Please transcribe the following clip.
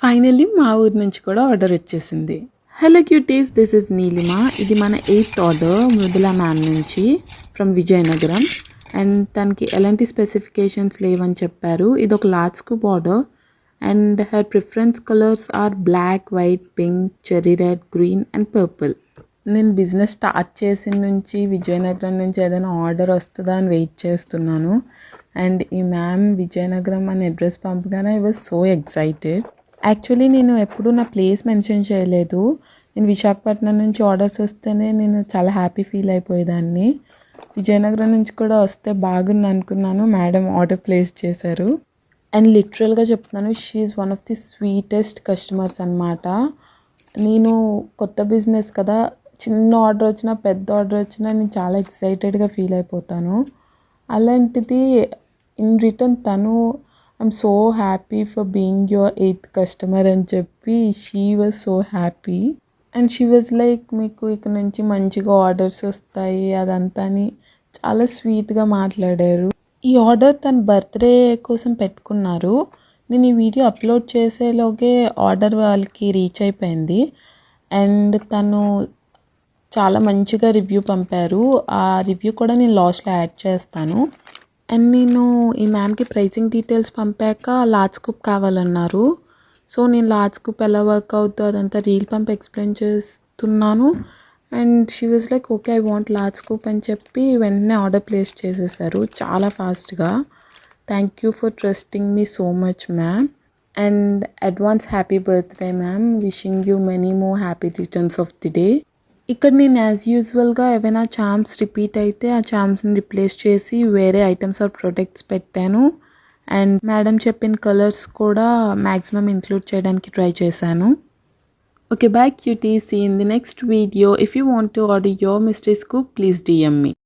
Finally మా ఊరు నుంచి కూడా ఆర్డర్ వచ్చేసింది. Hello cuties, this is Neelima. ఇది మన 8th ఆర్డర్ మృదులా మ్యామ్ నుంచి ఫ్రమ్ విజయనగరం. అండ్ తనకి ఎలాంటి స్పెసిఫికేషన్స్ లేవని చెప్పారు. ఇది ఒక large scoop order and her preference colours are black, white, pink, cherry red, green and purple. నేను బిజినెస్ స్టార్ట్ చేసిన నుంచి విజయనగరం నుంచి ఏదైనా ఆర్డర్ వస్తుందా అని వెయిట్ చేస్తున్నాను. అండ్ ఈ మ్యామ్ విజయనగరం అనే అడ్రస్ పంపగానే I was so excited. Actually నేను ఎప్పుడూ నా ప్లేస్ మెన్షన్ చేయలేదు. నేను విశాఖపట్నం నుంచి ఆర్డర్స్ వస్తేనే నేను చాలా హ్యాపీ ఫీల్ అయిపోయేదాన్ని. విజయనగరం నుంచి కూడా వస్తే బాగుంది అనుకున్నాను. మేడం ఆర్డర్ ప్లేస్ చేశారు. అండ్ లిటరల్గా చెప్తున్నాను, she is one of the sweetest customers అనమాట. నేను కొత్త బిజినెస్ కదా, చిన్న ఆర్డర్ వచ్చినా పెద్ద ఆర్డర్ వచ్చినా నేను చాలా ఎక్సైటెడ్గా ఫీల్ అయిపోతాను. అలాంటిది ఇన్ రిటర్న్ తను I'm so happy for being your 8th customer అని చెప్పి she was so happy. And she was like, మీకు ఇక్కడ నుంచి మంచిగా ఆర్డర్స్ వస్తాయి అదంతా అని చాలా స్వీట్గా మాట్లాడారు. ఈ ఆర్డర్ తన బర్త్డే కోసం పెట్టుకున్నారు. నేను ఈ వీడియో అప్లోడ్ చేసేలోగే ఆర్డర్ వాళ్ళకి రీచ్ అయిపోయింది. అండ్ తను చాలా మంచిగా రివ్యూ పంపారు. ఆ రివ్యూ కూడా నేను లాస్ట్లో యాడ్ చేస్తాను. అండ్ నేను ఈ మ్యామ్కి ప్రైసింగ్ డీటెయిల్స్ పంపాక లార్జ్ స్కూప్ కావాలన్నారు. సో నేను లార్జ్ స్కూప్ ఎలా వర్క్ అవుతుందో అదంతా రీల్ పంప్ ఎక్స్ప్లెయిన్ చేస్తున్నాను. And she was like, okay I want large scoop అని చెప్పి వెంటనే ఆర్డర్ ప్లేస్ చేసేసారు చాలా ఫాస్ట్గా. Thank you for trusting me so much ma'am. And advance happy birthday ma'am. Wishing you many more happy returns of the day. ఇక్కడ నేను as యూజువల్గా ఏవైనా చామ్స్ రిపీట్ అయితే ఆ చామ్స్ని రిప్లేస్ చేసి వేరే ఐటమ్స్ ఆర్ ప్రొడక్ట్స్ పెట్టాను. అండ్ మేడం చెప్పిన కలర్స్ కూడా మ్యాక్సిమం ఇంక్లూడ్ చేయడానికి ట్రై చేశాను. Okay, bye cuties. See you in the next video. If you want to order your mystery scoop, please DM me.